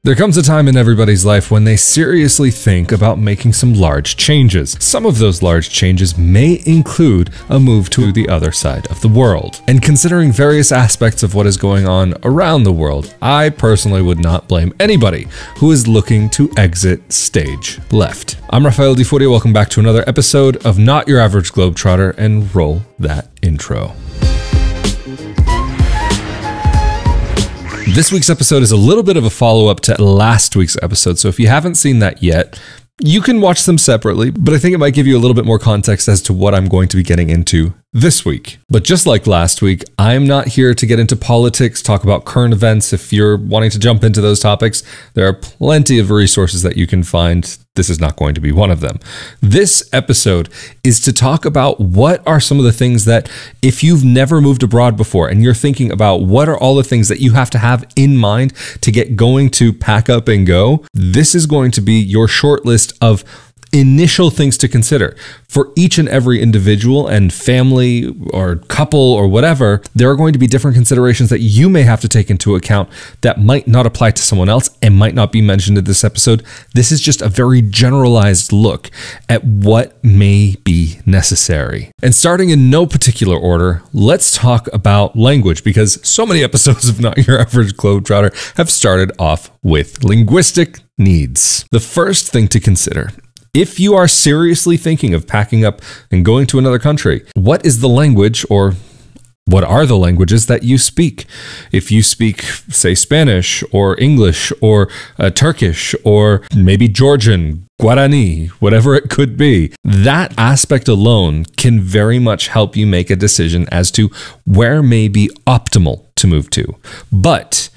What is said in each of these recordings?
There comes a time in everybody's life when they seriously think about making some large changes. Some of those large changes may include a move to the other side of the world. And considering various aspects of what is going on around the world, I personally would not blame anybody who is looking to exit stage left. I'm Rafael de Furia, welcome back to another episode of Not Your Average Globetrotter, and roll that intro. This week's episode is a little bit of a follow-up to last week's episode, so if you haven't seen that yet, you can watch them separately, but I think it might give you a little bit more context as to what I'm going to be getting into this week. But just like last week, I'm not here to get into politics, talk about current events. If you're wanting to jump into those topics, there are plenty of resources that you can find. This is not going to be one of them. This episode is to talk about what are some of the things that, if you've never moved abroad before and you're thinking about what are all the things that you have to have in mind to get going to pack up and go, this is going to be your short list of initial things to consider. For each and every individual and family or couple or whatever, there are going to be different considerations that you may have to take into account that might not apply to someone else and might not be mentioned in this episode. This is just a very generalized look at what may be necessary. And starting in no particular order, let's talk about language, because so many episodes of Not Your Average Globetrotter have started off with linguistic needs. The first thing to consider: if you are seriously thinking of packing up and going to another country, what is the language, or what are the languages that you speak? If you speak, say, Spanish or English or Turkish or maybe Georgian, Guarani, whatever it could be, that aspect alone can very much help you make a decision as to where may be optimal to move to. But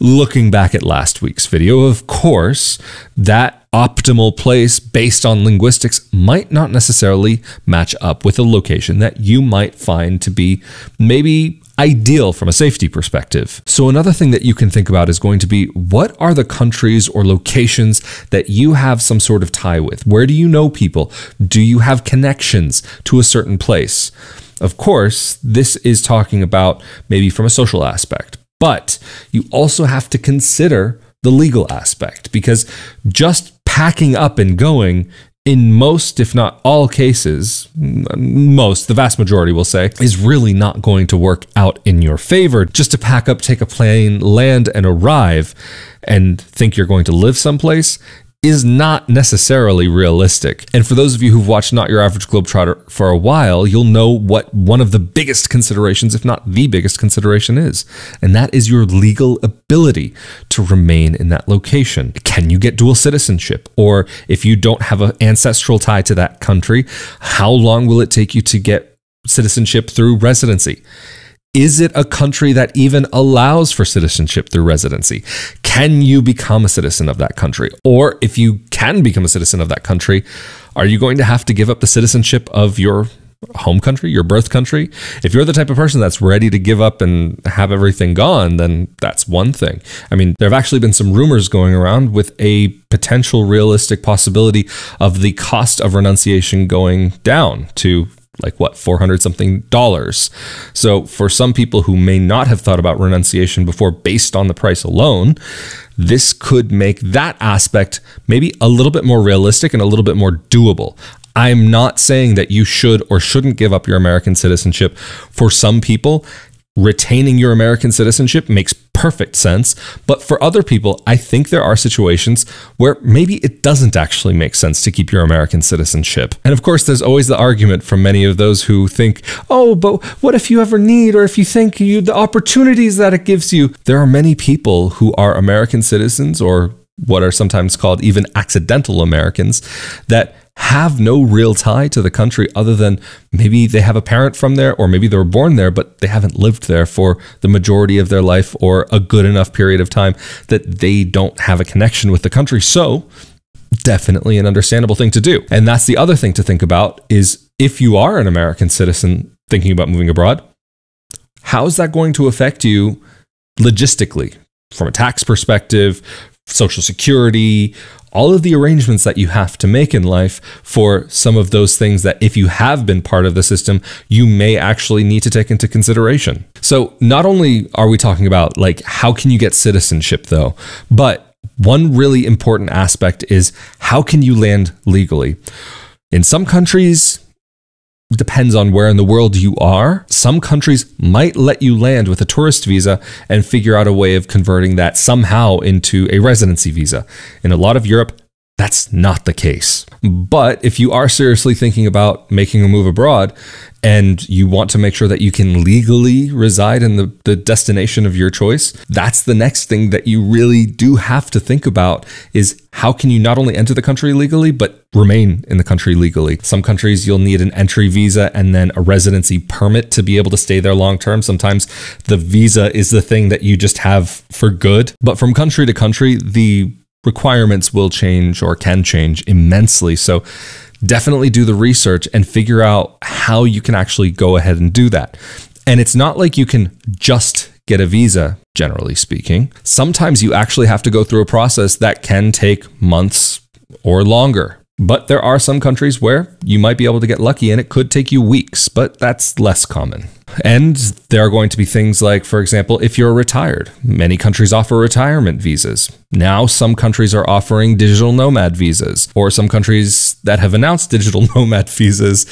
looking back at last week's video, of course, that optimal place based on linguistics might not necessarily match up with a location that you might find to be maybe ideal from a safety perspective. So another thing that you can think about is going to be, what are the countries or locations that you have some sort of tie with? Where do you know people? Do you have connections to a certain place? Of course, this is talking about maybe from a social aspect, but you also have to consider the legal aspect, because just packing up and going, in most, if not all cases, the vast majority will say, is really not going to work out in your favor. Just to pack up, take a plane, land, and arrive, and think you're going to live someplace is not necessarily realistic. And for those of you who've watched Not Your Average Globetrotter for a while, you'll know what one of the biggest considerations, if not the biggest consideration, is. And that is your legal ability to remain in that location. Can you get dual citizenship? Or if you don't have an ancestral tie to that country, how long will it take you to get citizenship through residency? Is it a country that even allows for citizenship through residency? Can you become a citizen of that country? Or if you can become a citizen of that country, are you going to have to give up the citizenship of your home country, your birth country? If you're the type of person that's ready to give up and have everything gone, then that's one thing. I mean, there have actually been some rumors going around with a potential realistic possibility of the cost of renunciation going down to like what, $400 something. So for some people who may not have thought about renunciation before based on the price alone, this could make that aspect maybe a little bit more realistic and a little bit more doable. I'm not saying that you should or shouldn't give up your American citizenship. For some people, retaining your American citizenship makes perfect sense. But for other people, I think there are situations where maybe it doesn't actually make sense to keep your American citizenship. And of course, there's always the argument from many of those who think, oh, but what if you ever need, or if you think the opportunities that it gives you? There are many people who are American citizens, or what are sometimes called even accidental Americans, that have no real tie to the country other than maybe they have a parent from there, or maybe they were born there, but they haven't lived there for the majority of their life or a good enough period of time that they don't have a connection with the country. So definitely an understandable thing to do. And that's the other thing to think about, is if you are an American citizen thinking about moving abroad, how is that going to affect you logistically from a tax perspective, Social Security, all of the arrangements that you have to make in life for some of those things that, if you have been part of the system, you may actually need to take into consideration. So not only are we talking about like, how can you get citizenship though, but one really important aspect is how can you land legally? In some countries, depends on where in the world you are. Some countries might let you land with a tourist visa and figure out a way of converting that somehow into a residency visa. In a lot of Europe, that's not the case. But if you are seriously thinking about making a move abroad and you want to make sure that you can legally reside in the destination of your choice, that's the next thing that you really do have to think about is how can you not only enter the country legally, but remain in the country legally. Some countries you'll need an entry visa and then a residency permit to be able to stay there long term. Sometimes the visa is the thing that you just have for good. But from country to country, the requirements will change or can change immensely. So definitely do the research and figure out how you can actually go ahead and do that. And it's not like you can just get a visa, generally speaking. Sometimes you actually have to go through a process that can take months or longer. But there are some countries where you might be able to get lucky and it could take you weeks, but that's less common. And there are going to be things like, for example, if you're retired, many countries offer retirement visas. Now, some countries are offering digital nomad visas, or some countries that have announced digital nomad visas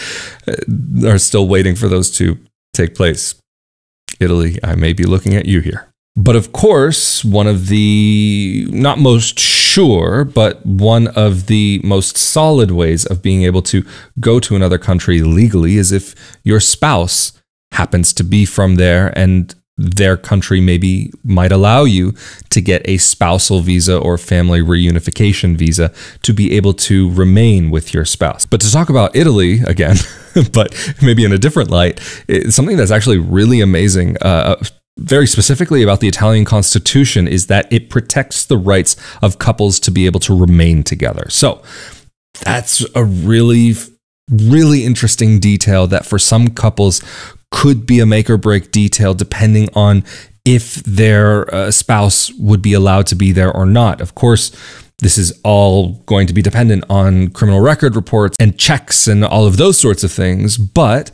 are still waiting for those to take place. Italy, I may be looking at you here. But of course, one of the, not most sure, but one of the most solid ways of being able to go to another country legally is if your spouse happens to be from there and their country maybe might allow you to get a spousal visa or family reunification visa to be able to remain with your spouse. But to talk about Italy again, but maybe in a different light, it's something that's actually really amazing. Very specifically about the Italian constitution is that it protects the rights of couples to be able to remain together. So that's a really, really interesting detail that for some couples could be a make or break detail depending on if their spouse would be allowed to be there or not. Of course, this is all going to be dependent on criminal record reports and checks and all of those sorts of things. But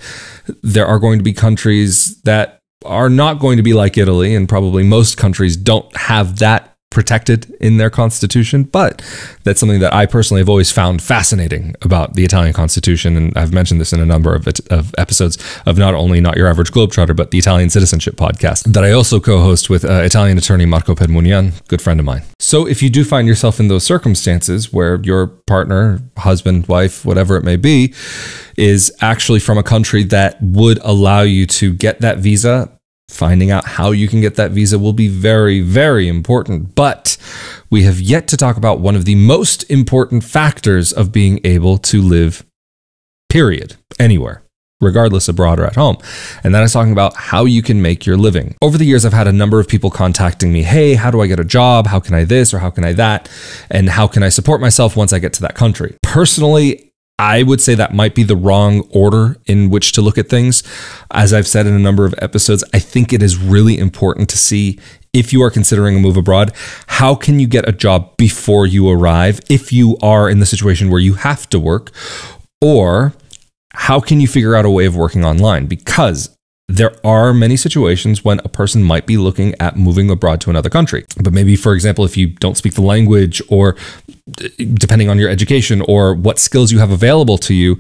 there are going to be countries that are not going to be like Italy, and probably most countries don't have that protected in their constitution. But that's something that I personally have always found fascinating about the Italian constitution. And I've mentioned this in a number of episodes of not only Not Your Average Globetrotter, but the Italian Citizenship podcast that I also co-host with Italian attorney Marco Pedmunian, good friend of mine. So if you do find yourself in those circumstances where your partner, husband, wife, whatever it may be, is actually from a country that would allow you to get that visa, finding out how you can get that visa will be very, very important. But we have yet to talk about one of the most important factors of being able to live, period, anywhere, regardless abroad or at home. And that is talking about how you can make your living. Over the years, I've had a number of people contacting me, hey, how do I get a job? How can I this or how can I that? And how can I support myself once I get to that country? Personally, I would say that might be the wrong order in which to look at things. As I've said in a number of episodes, I think it is really important to see, if you are considering a move abroad, how can you get a job before you arrive if you are in the situation where you have to work, or how can you figure out a way of working online? Because there are many situations when a person might be looking at moving abroad to another country. But maybe, for example, if you don't speak the language, or depending on your education or what skills you have available to you,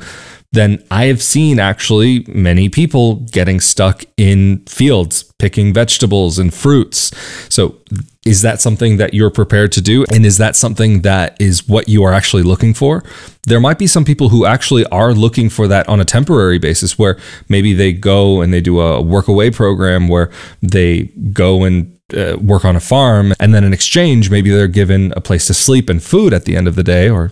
then I have seen actually many people getting stuck in fields, picking vegetables and fruits. So is that something that you're prepared to do? And is that something that is what you are actually looking for? There might be some people who actually are looking for that on a temporary basis, where maybe they go and they do a work away program where they go and work on a farm, and then in exchange, maybe they're given a place to sleep and food at the end of the day or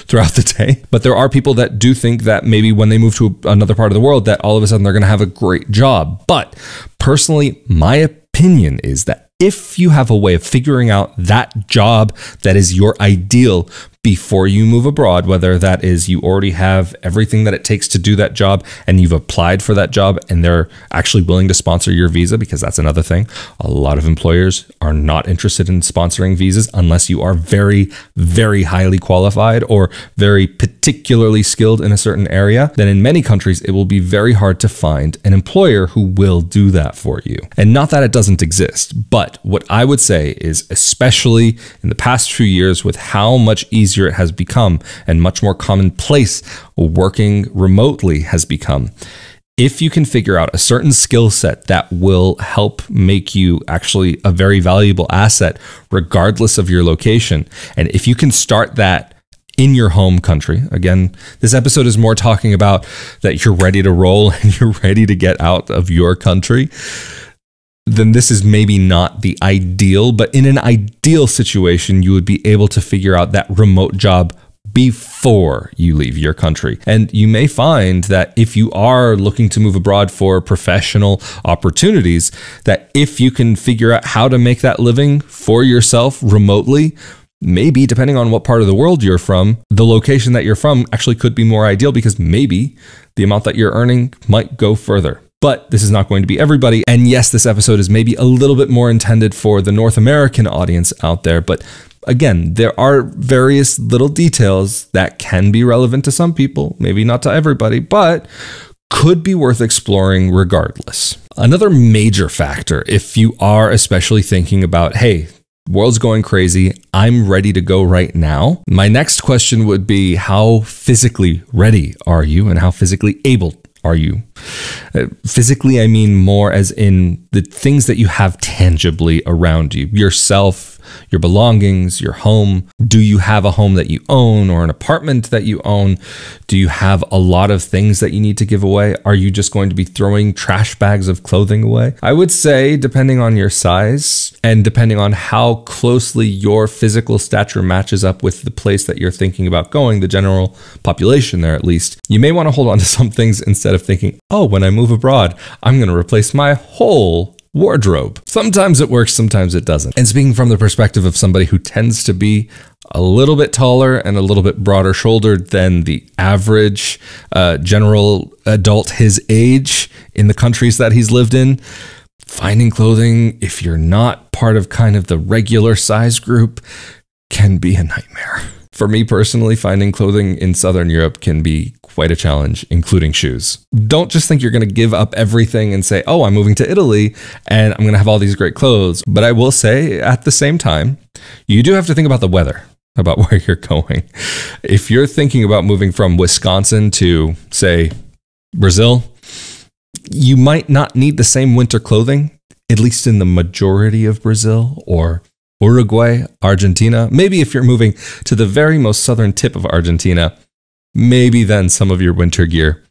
throughout the day. But there are people that do think that maybe when they move to another part of the world, that all of a sudden they're going to have a great job. But personally, my opinion is that if you have a way of figuring out that job that is your ideal before you move abroad, whether that is you already have everything that it takes to do that job and you've applied for that job and they're actually willing to sponsor your visa, because that's another thing. A lot of employers are not interested in sponsoring visas unless you are very, very highly qualified or very particularly skilled in a certain area. Then in many countries, it will be very hard to find an employer who will do that for you. And not that it doesn't exist, but what I would say is, especially in the past few years with how much easier it has become and much more commonplace working remotely has become, if you can figure out a certain skill set that will help make you actually a very valuable asset regardless of your location, and if you can start that in your home country. Again, this episode is more talking about that you're ready to roll and you're ready to get out of your country. Then this is maybe not the ideal, but in an ideal situation, you would be able to figure out that remote job before you leave your country. And you may find that if you are looking to move abroad for professional opportunities, that if you can figure out how to make that living for yourself remotely, maybe depending on what part of the world you're from, the location that you're from actually could be more ideal, because maybe the amount that you're earning might go further. But this is not going to be everybody. And yes, this episode is maybe a little bit more intended for the North American audience out there. But again, there are various little details that can be relevant to some people, maybe not to everybody, but could be worth exploring regardless. Another major factor, if you are especially thinking about, hey, world's going crazy, I'm ready to go right now. My next question would be, how physically ready are you and how physically able are you? Physically, I mean more as in the things that you have tangibly around you, yourself, your belongings, your home. Do you have a home that you own or an apartment that you own? Do you have a lot of things that you need to give away? Are you just going to be throwing trash bags of clothing away? I would say, depending on your size and depending on how closely your physical stature matches up with the place that you're thinking about going, the general population there at least, you may want to hold on to some things instead of thinking, oh, when I move abroad, I'm going to replace my whole wardrobe. Sometimes it works, sometimes it doesn't. And speaking from the perspective of somebody who tends to be a little bit taller and a little bit broader shouldered than the average general adult his age in the countries that he's lived in, finding clothing, if you're not part of kind of the regular size group, can be a nightmare. For me personally, finding clothing in Southern Europe can be quite a challenge, including shoes. Don't just think you're going to give up everything and say, oh, I'm moving to Italy and I'm going to have all these great clothes. But I will say at the same time, you do have to think about the weather, about where you're going. If you're thinking about moving from Wisconsin to, say, Brazil, you might not need the same winter clothing, at least in the majority of Brazil or Uruguay, Argentina. Maybe if you're moving to the very most southern tip of Argentina, maybe then some of your winter gear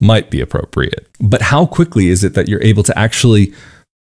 might be appropriate. But how quickly is it that you're able to actually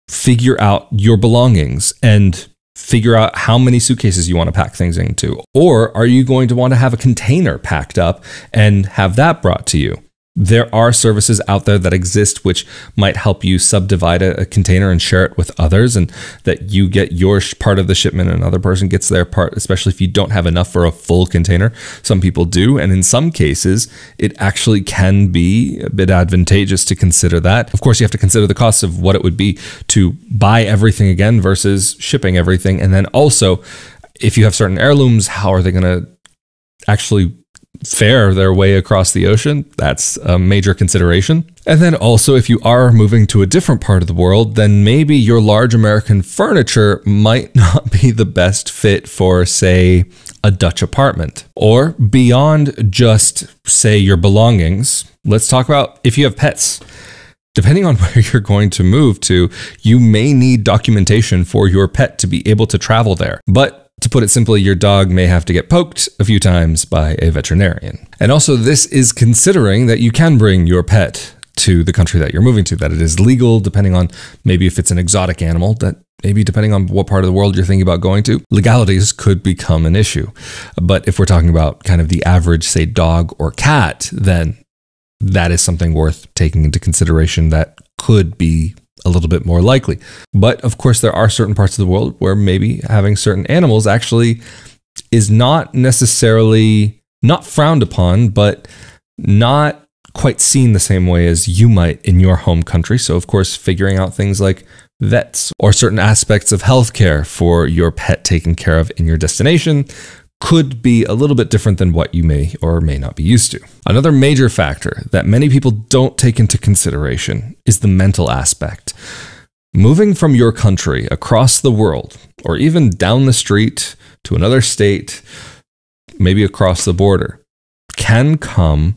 figure out your belongings and figure out how many suitcases you want to pack things into? Or are you going to want to have a container packed up and have that brought to you? There are services out there that exist which might help you subdivide a container and share it with others, and that you get your part of the shipment and another person gets their part, especially if you don't have enough for a full container. Some people do, and in some cases, it actually can be a bit advantageous to consider that. Of course, you have to consider the cost of what it would be to buy everything again versus shipping everything. And then also, if you have certain heirlooms, how are they going to actually fare their way across the ocean? That's a major consideration. And then also, if you are moving to a different part of the world, then maybe your large American furniture might not be the best fit for, say, a Dutch apartment. Or beyond just, say, your belongings, let's talk about if you have pets. Depending on where you're going to move to, you may need documentation for your pet to be able to travel there. But to put it simply, your dog may have to get poked a few times by a veterinarian. And also, this is considering that you can bring your pet to the country that you're moving to, that it is legal, depending on maybe if it's an exotic animal, that maybe depending on what part of the world you're thinking about going to, legalities could become an issue. But if we're talking about kind of the average, say, dog or cat, then that is something worth taking into consideration that could be a little bit more likely. But of course, there are certain parts of the world where maybe having certain animals actually is not necessarily not frowned upon, but not quite seen the same way as you might in your home country. So of course, figuring out things like vets or certain aspects of healthcare for your pet taken care of in your destination could be a little bit different than what you may or may not be used to. Another major factor that many people don't take into consideration is the mental aspect. Moving from your country across the world, or even down the street to another state, maybe across the border, can come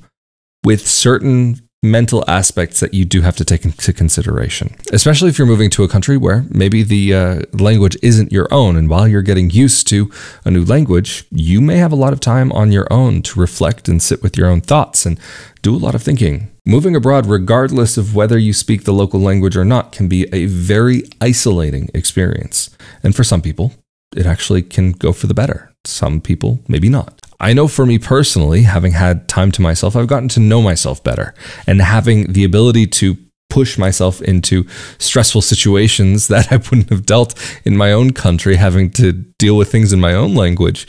with certain mental aspects that you do have to take into consideration, especially if you're moving to a country where maybe the language isn't your own. And while you're getting used to a new language, you may have a lot of time on your own to reflect and sit with your own thoughts and do a lot of thinking. Moving abroad, regardless of whether you speak the local language or not, can be a very isolating experience. And for some people, it actually can go for the better. Some people, maybe not. I know for me personally, having had time to myself, I've gotten to know myself better, and having the ability to push myself into stressful situations that I wouldn't have dealt in my own country, having to deal with things in my own language,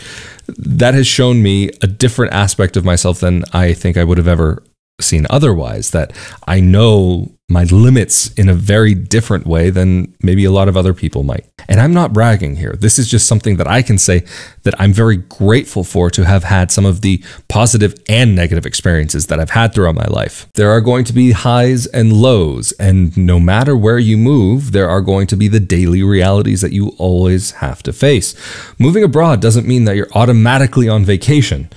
that has shown me a different aspect of myself than I think I would have ever seen otherwise, that I know my limits in a very different way than maybe a lot of other people might. And I'm not bragging here. This is just something that I can say that I'm very grateful for, to have had some of the positive and negative experiences that I've had throughout my life. There are going to be highs and lows, and no matter where you move, there are going to be the daily realities that you always have to face. Moving abroad doesn't mean that you're automatically on vacation.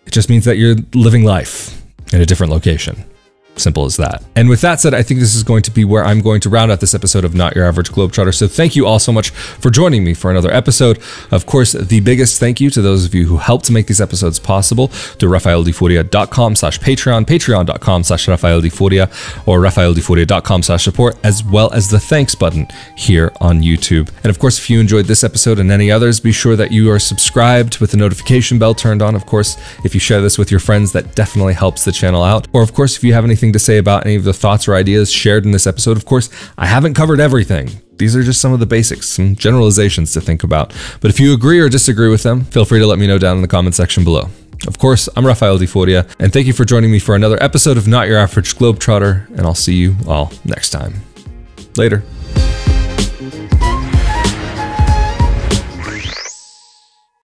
It just means that you're living life in a different location. Simple as that. And with that said, I think this is going to be where I'm going to round out this episode of Not Your Average Globetrotter. So thank you all so much for joining me for another episode. Of course, the biggest thank you to those of you who helped to make these episodes possible, to rafaeldefuria.com/Patreon, patreon.com/rafaeldefuria, or rafaeldefuria.com/support, as well as the thanks button here on YouTube. And of course, if you enjoyed this episode and any others, be sure that you are subscribed with the notification bell turned on. Of course, if you share this with your friends, that definitely helps the channel out. Or of course, if you have anything to say about any of the thoughts or ideas shared in this episode, of course, I haven't covered everything. These are just some of the basics, some generalizations to think about. But if you agree or disagree with them, feel free to let me know down in the comment section below. Of course, I'm Rafael de Furia, and thank you for joining me for another episode of Not Your Average Globetrotter, and I'll see you all next time. Later.